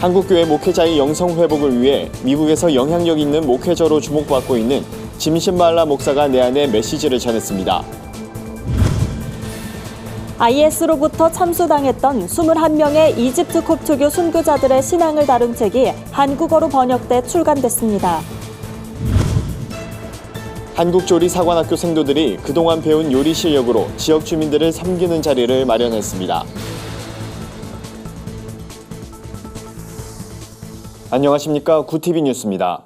한국교회 목회자의 영성 회복을 위해 미국에서 영향력 있는 목회자로 주목받고 있는 짐 신발라 목사가 내한에 메시지를 전했습니다. IS로부터 참수당했던 21명의 이집트 콥트교 순교자들의 신앙을 다룬 책이 한국어로 번역돼 출간됐습니다. 한국조리사관학교 생도들이 그동안 배운 요리 실력으로 지역 주민들을 섬기는 자리를 마련했습니다. 안녕하십니까. 구TV 뉴스입니다.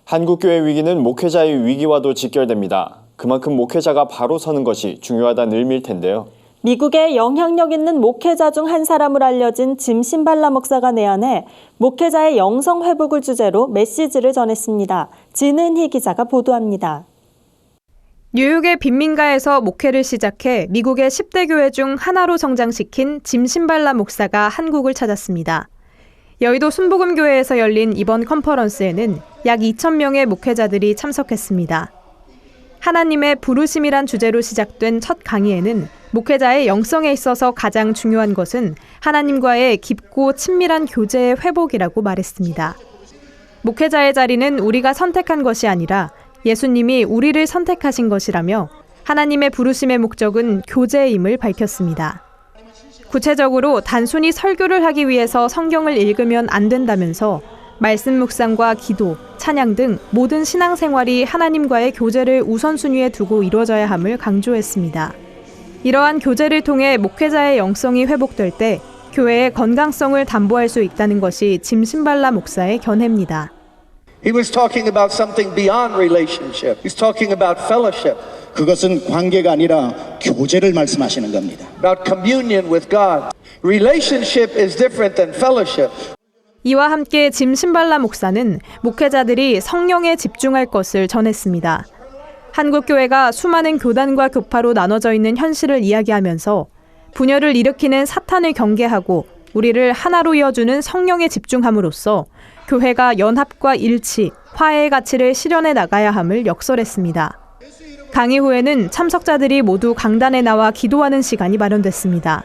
한국교회 위기는 목회자의 위기와도 직결됩니다. 그만큼 목회자가 바로 서는 것이 중요하다는 의미일 텐데요. 미국의 영향력 있는 목회자 중 한 사람으로 알려진 짐 신발라 목사가 내한해 목회자의 영성 회복을 주제로 메시지를 전했습니다. 진은희 기자가 보도합니다. 뉴욕의 빈민가에서 목회를 시작해 미국의 10대 교회 중 하나로 성장시킨 짐 신발라 목사가 한국을 찾았습니다. 여의도 순복음교회에서 열린 이번 컨퍼런스에는 약 2,000명의 목회자들이 참석했습니다. 하나님의 부르심이란 주제로 시작된 첫 강의에는 목회자의 영성에 있어서 가장 중요한 것은 하나님과의 깊고 친밀한 교제의 회복이라고 말했습니다. 목회자의 자리는 우리가 선택한 것이 아니라 예수님이 우리를 선택하신 것이라며 하나님의 부르심의 목적은 교제임을 밝혔습니다. 구체적으로 단순히 설교를 하기 위해서 성경을 읽으면 안 된다면서 말씀 묵상과 기도, 찬양 등 모든 신앙생활이 하나님과의 교제를 우선순위에 두고 이루어져야 함을 강조했습니다. 이러한 교제를 통해 목회자의 영성이 회복될 때 교회의 건강성을 담보할 수 있다는 것이 짐 신발라 목사의 견해입니다. He was talking about something beyond relationship. He's talking about fellowship. 그것은 관계가 아니라 교제를 말씀하시는 겁니다. About communion with God. Relationship is different than fellowship. 이와 함께 짐 신발라 목사는 목회자들이 성령에 집중할 것을 전했습니다. 한국교회가 수많은 교단과 교파로 나눠져 있는 현실을 이야기하면서 분열을 일으키는 사탄을 경계하고 우리를 하나로 이어주는 성령에 집중함으로써 교회가 연합과 일치, 화해의 가치를 실현해 나가야 함을 역설했습니다. 강의 후에는 참석자들이 모두 강단에 나와 기도하는 시간이 마련됐습니다.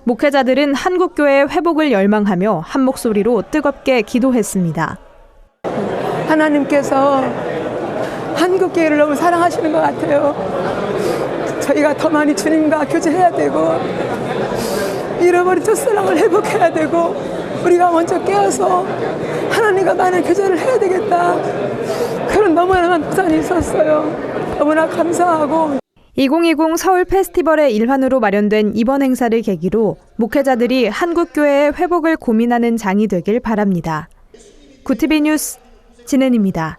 목회자들은 한국교회의 회복을 열망하며 한 목소리로 뜨겁게 기도했습니다. 하나님께서 한국교회를 너무 사랑하시는 것 같아요. 저희가 더 많이 주님과 교제해야 되고 잃어버린 첫사랑을 회복해야 되고 우리가 먼저 깨어서 하나님과 많은 교제를 해야 되겠다. 그런 너무나 부산이 있었어요. 너무나 감사하고 2020 서울 페스티벌의 일환으로 마련된 이번 행사를 계기로 목회자들이 한국교회의 회복을 고민하는 장이 되길 바랍니다. 구TV 뉴스 진은입니다.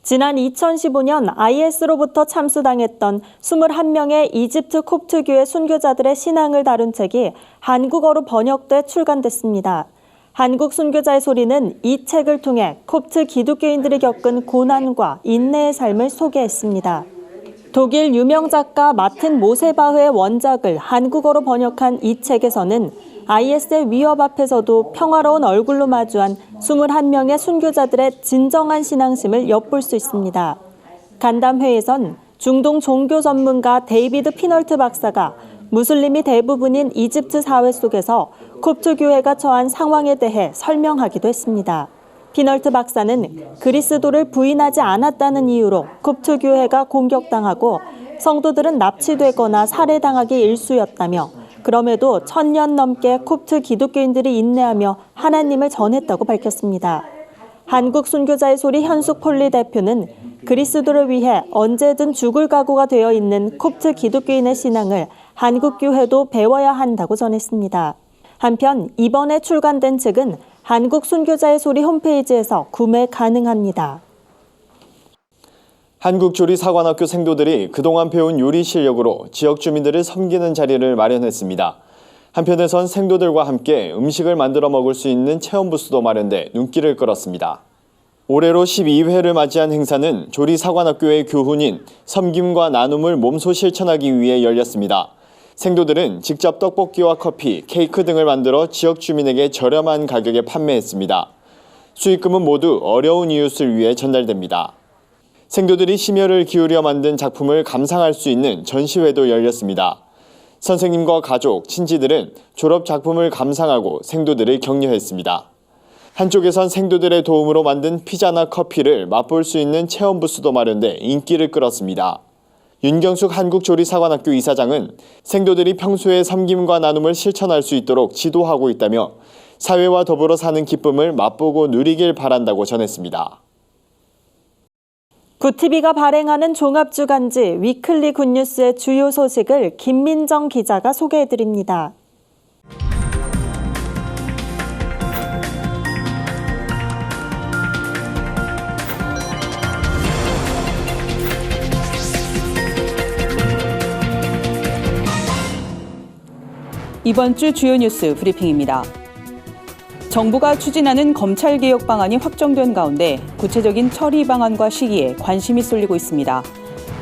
지난 2015년 IS로부터 참수당했던 21명의 이집트 콥트교회 순교자들의 신앙을 다룬 책이 한국어로 번역돼 출간됐습니다. 한국 순교자의 소리는 이 책을 통해 콥트 기독교인들이 겪은 고난과 인내의 삶을 소개했습니다. 독일 유명 작가 마틴 모세바흐의 원작을 한국어로 번역한 이 책에서는 IS의 위협 앞에서도 평화로운 얼굴로 마주한 21명의 순교자들의 진정한 신앙심을 엿볼 수 있습니다. 간담회에선 중동 종교 전문가 데이비드 피널트 박사가 무슬림이 대부분인 이집트 사회 속에서 콥트 교회가 처한 상황에 대해 설명하기도 했습니다. 피널트 박사는 그리스도를 부인하지 않았다는 이유로 콥트 교회가 공격당하고 성도들은 납치되거나 살해당하기 일쑤였다며 그럼에도 1000년 넘게 콥트 기독교인들이 인내하며 하나님을 전했다고 밝혔습니다. 한국 순교자의 소리 현숙 폴리 대표는 그리스도를 위해 언제든 죽을 각오가 되어 있는 콥트 기독교인의 신앙을 한국교회도 배워야 한다고 전했습니다. 한편 이번에 출간된 책은 한국 순교자의 소리 홈페이지에서 구매 가능합니다. 한국조리사관학교 생도들이 그동안 배운 요리 실력으로 지역 주민들을 섬기는 자리를 마련했습니다. 한편에선 생도들과 함께 음식을 만들어 먹을 수 있는 체험 부스도 마련돼 눈길을 끌었습니다. 올해로 12회를 맞이한 행사는 조리사관학교의 교훈인 섬김과 나눔을 몸소 실천하기 위해 열렸습니다. 생도들은 직접 떡볶이와 커피, 케이크 등을 만들어 지역 주민에게 저렴한 가격에 판매했습니다. 수익금은 모두 어려운 이웃을 위해 전달됩니다. 생도들이 심혈을 기울여 만든 작품을 감상할 수 있는 전시회도 열렸습니다. 선생님과 가족, 친지들은 졸업 작품을 감상하고 생도들을 격려했습니다. 한쪽에선 생도들의 도움으로 만든 피자나 커피를 맛볼 수 있는 체험 부스도 마련돼 인기를 끌었습니다. 윤경숙 한국조리사관학교 이사장은 생도들이 평소에 섬김과 나눔을 실천할 수 있도록 지도하고 있다며 사회와 더불어 사는 기쁨을 맛보고 누리길 바란다고 전했습니다. 굿TV가 발행하는 종합주간지 위클리 굿뉴스의 주요 소식을 김민정 기자가 소개해드립니다. 이번 주 주요 뉴스 브리핑입니다. 정부가 추진하는 검찰개혁 방안이 확정된 가운데 구체적인 처리 방안과 시기에 관심이 쏠리고 있습니다.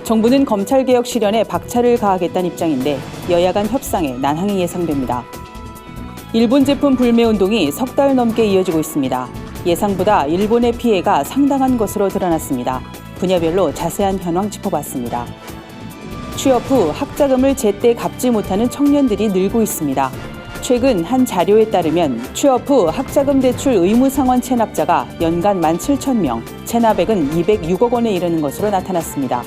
정부는 검찰개혁 실현에 박차를 가하겠다는 입장인데 여야 간 협상에 난항이 예상됩니다. 일본 제품 불매 운동이 석 달 넘게 이어지고 있습니다. 예상보다 일본의 피해가 상당한 것으로 드러났습니다. 분야별로 자세한 현황 짚어봤습니다. 취업 후 학자금을 제때 갚지 못하는 청년들이 늘고 있습니다. 최근 한 자료에 따르면 취업 후 학자금 대출 의무 상환 체납자가 연간 17,000명, 체납액은 206억 원에 이르는 것으로 나타났습니다.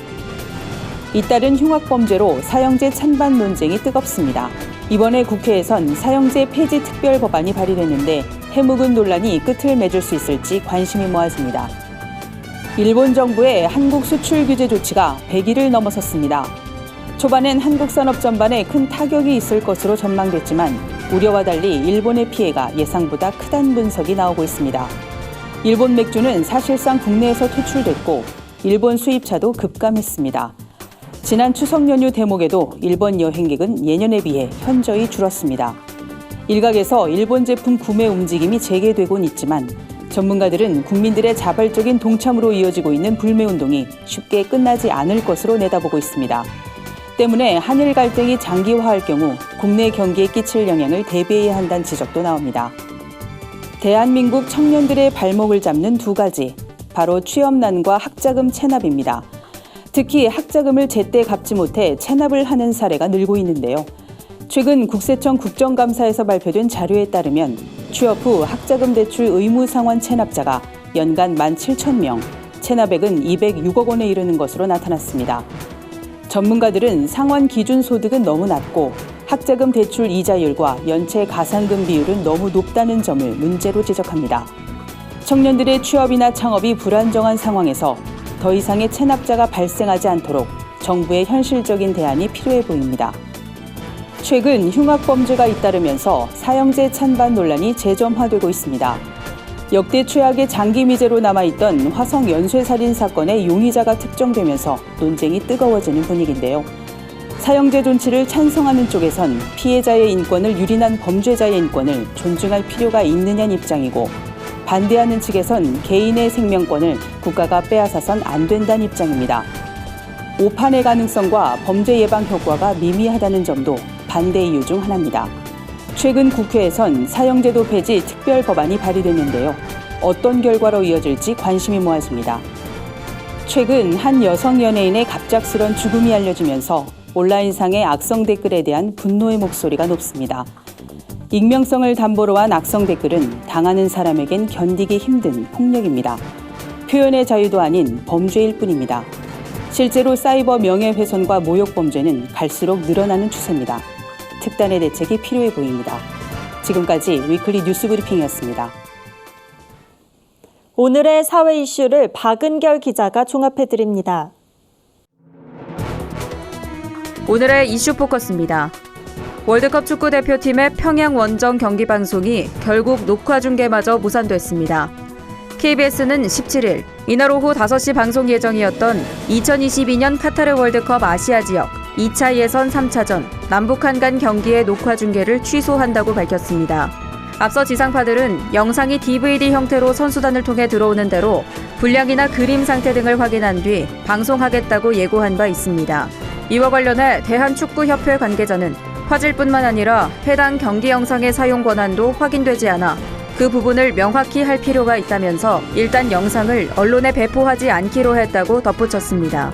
잇따른 흉악범죄로 사형제 찬반 논쟁이 뜨겁습니다. 이번에 국회에선 사형제 폐지 특별 법안이 발의됐는데 해묵은 논란이 끝을 맺을 수 있을지 관심이 모아집니다. 일본 정부의 한국 수출 규제 조치가 100일을 넘어섰습니다. 초반엔 한국 산업 전반에 큰 타격이 있을 것으로 전망됐지만 우려와 달리 일본의 피해가 예상보다 크다는 분석이 나오고 있습니다. 일본 맥주는 사실상 국내에서 퇴출됐고 일본 수입차도 급감했습니다. 지난 추석 연휴 대목에도 일본 여행객은 예년에 비해 현저히 줄었습니다. 일각에서 일본 제품 구매 움직임이 재개되곤 있지만 전문가들은 국민들의 자발적인 동참으로 이어지고 있는 불매운동이 쉽게 끝나지 않을 것으로 내다보고 있습니다. 때문에 한일 갈등이 장기화할 경우 국내 경기에 끼칠 영향을 대비해야 한다는 지적도 나옵니다. 대한민국 청년들의 발목을 잡는 두 가지, 바로 취업난과 학자금 체납입니다. 특히 학자금을 제때 갚지 못해 체납을 하는 사례가 늘고 있는데요. 최근 국세청 국정감사에서 발표된 자료에 따르면 취업 후 학자금 대출 의무 상환 체납자가 연간 17,000명, 체납액은 206억 원에 이르는 것으로 나타났습니다. 전문가들은 상환 기준 소득은 너무 낮고 학자금 대출 이자율과 연체 가산금 비율은 너무 높다는 점을 문제로 지적합니다. 청년들의 취업이나 창업이 불안정한 상황에서 더 이상의 체납자가 발생하지 않도록 정부의 현실적인 대안이 필요해 보입니다. 최근 흉악범죄가 잇따르면서 사형제 찬반 논란이 재점화되고 있습니다. 역대 최악의 장기 미제로 남아있던 화성 연쇄살인 사건의 용의자가 특정되면서 논쟁이 뜨거워지는 분위기인데요. 사형제 존치를 찬성하는 쪽에선 피해자의 인권을 유린한 범죄자의 인권을 존중할 필요가 있느냐는 입장이고 반대하는 측에선 개인의 생명권을 국가가 빼앗아선 안 된다는 입장입니다. 오판의 가능성과 범죄 예방 효과가 미미하다는 점도 반대 이유 중 하나입니다. 최근 국회에선 사형제도 폐지 특별 법안이 발의됐는데요. 어떤 결과로 이어질지 관심이 모아집니다. 최근 한 여성 연예인의 갑작스런 죽음이 알려지면서 온라인상의 악성 댓글에 대한 분노의 목소리가 높습니다. 익명성을 담보로 한 악성 댓글은 당하는 사람에겐 견디기 힘든 폭력입니다. 표현의 자유도 아닌 범죄일 뿐입니다. 실제로 사이버 명예훼손과 모욕 범죄는 갈수록 늘어나는 추세입니다. 특단의 대책이 필요해 보입니다. 지금까지 위클리 뉴스 브리핑이었습니다. 오늘의 사회 이슈를 박은결 기자가 종합해드립니다. 오늘의 이슈 포커스입니다. 월드컵 축구 대표팀의 평양 원정 경기 방송이 결국 녹화 중계마저 무산됐습니다. KBS는 17일 이날 오후 5시 방송 예정이었던 2022년 카타르 월드컵 아시아 지역 2차 예선 3차전 남북한 간 경기의 녹화 중계를 취소한다고 밝혔습니다. 앞서 지상파들은 영상이 DVD 형태로 선수단을 통해 들어오는 대로 분량이나 그림 상태 등을 확인한 뒤 방송하겠다고 예고한 바 있습니다. 이와 관련해 대한축구협회 관계자는 화질뿐만 아니라 해당 경기 영상의 사용 권한도 확인되지 않아 그 부분을 명확히 할 필요가 있다면서 일단 영상을 언론에 배포하지 않기로 했다고 덧붙였습니다.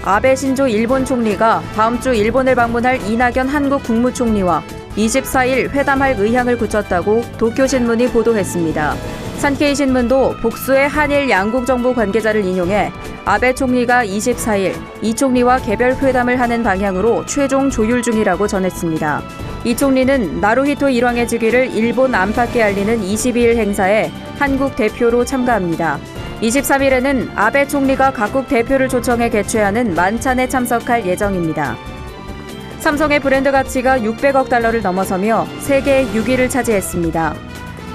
아베 신조 일본 총리가 다음 주 일본을 방문할 이낙연 한국 국무총리와 24일 회담할 의향을 굳혔다고 도쿄신문이 보도했습니다. 산케이신문도 복수의 한일 양국 정부 관계자를 인용해 아베 총리가 24일 이 총리와 개별 회담을 하는 방향으로 최종 조율 중이라고 전했습니다. 이 총리는 나루히토 일왕의 즉위를 일본 안팎에 알리는 22일 행사에 한국 대표로 참가합니다. 23일에는 아베 총리가 각국 대표를 초청해 개최하는 만찬에 참석할 예정입니다. 삼성의 브랜드 가치가 600억 달러를 넘어서며 세계 6위를 차지했습니다.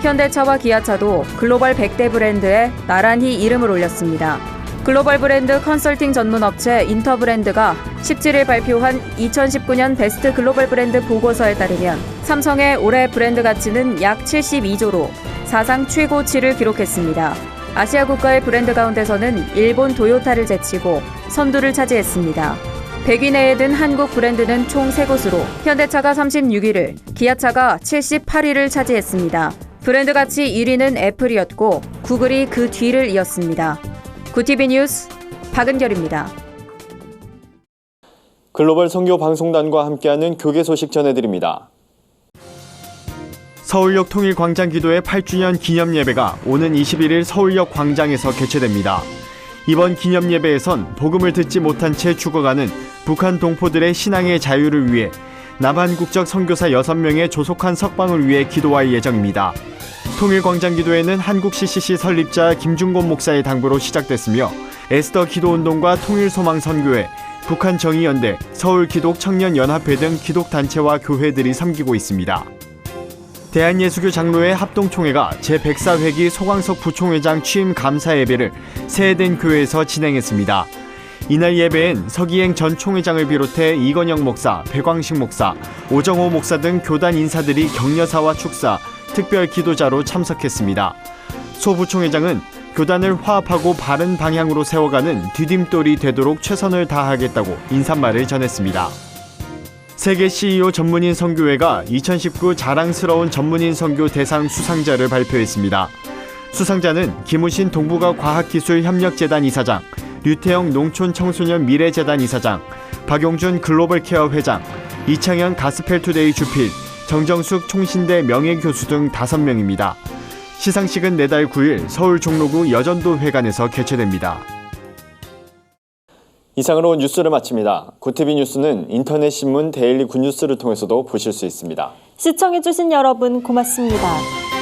현대차와 기아차도 글로벌 100대 브랜드에 나란히 이름을 올렸습니다. 글로벌 브랜드 컨설팅 전문 업체 인터브랜드가 17일 발표한 2019년 베스트 글로벌 브랜드 보고서에 따르면 삼성의 올해 브랜드 가치는 약 72조로 사상 최고치를 기록했습니다. 아시아 국가의 브랜드 가운데서는 일본 도요타를 제치고 선두를 차지했습니다. 100위 내에 든 한국 브랜드는 총 3곳으로 현대차가 36위를, 기아차가 78위를 차지했습니다. 브랜드 가치 1위는 애플이었고 구글이 그 뒤를 이었습니다. 구티비 뉴스 박은결입니다. 글로벌 선교 방송단과 함께하는 교계 소식 전해드립니다. 서울역 통일광장 기도회 8주년 기념예배가 오는 21일 서울역 광장에서 개최됩니다. 이번 기념예배에선 복음을 듣지 못한 채 죽어가는 북한 동포들의 신앙의 자유를 위해 남한 국적 선교사 6명의 조속한 석방을 위해 기도할 예정입니다. 통일광장 기도회는 한국 CCC 설립자 김중곤 목사의 당부로 시작됐으며 에스더 기도운동과 통일소망선교회, 북한정의연대, 서울기독청년연합회 등 기독단체와 교회들이 섬기고 있습니다. 대한예수교 장로회 합동총회가 제104회기 소광석 부총회장 취임 감사 예배를 세해된 교회에서 진행했습니다. 이날 예배엔 서기행 전 총회장을 비롯해 이건영 목사, 배광식 목사, 오정호 목사 등 교단 인사들이 격려사와 축사, 특별 기도자로 참석했습니다. 소 부총회장은 교단을 화합하고 바른 방향으로 세워가는 디딤돌이 되도록 최선을 다하겠다고 인사말을 전했습니다. 세계 CEO 전문인 선교회가 2019 자랑스러운 전문인 선교 대상 수상자를 발표했습니다. 수상자는 김우신 동북아 과학기술협력재단 이사장, 류태영 농촌청소년 미래재단 이사장, 박용준 글로벌케어 회장, 이창현 가스펠투데이 주필, 정정숙 총신대 명예교수 등 5명입니다. 시상식은 내달 9일 서울 종로구 여전도 회관에서 개최됩니다. 이상으로 뉴스를 마칩니다. 구티비 뉴스는 인터넷 신문 데일리 굿뉴스를 통해서도 보실 수 있습니다. 시청해주신 여러분 고맙습니다.